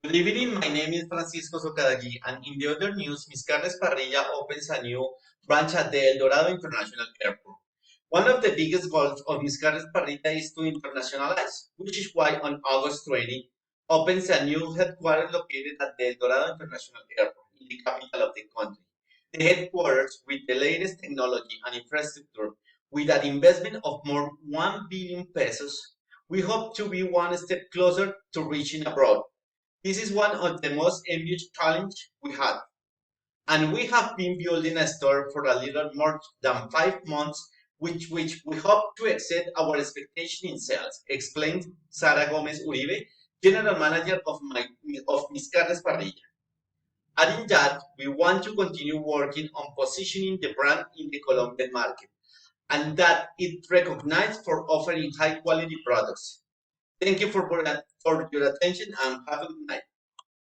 Good evening, my name is Francisco Socadagui, and in the other news, Miss Carnes Parrilla opens a new branch at the El Dorado International Airport. One of the biggest goals of Miss Carnes Parrilla is to internationalize, which is why on August 20 opens a new headquarters located at the El Dorado International Airport in the capital of the country. The headquarters, with the latest technology and infrastructure, with an investment of more 1 billion pesos, we hope to be one step closer to reaching abroad. This is one of the most ambitious challenges we had, and we have been building a store for a little more than 5 months, which we hope to exceed our expectation in sales, explained Sara Gomez Uribe, General Manager of Mis Carnes Parrilla. Adding that, we want to continue working on positioning the brand in the Colombian market, and that it recognized for offering high quality products. Thank you for your attention and have a good night.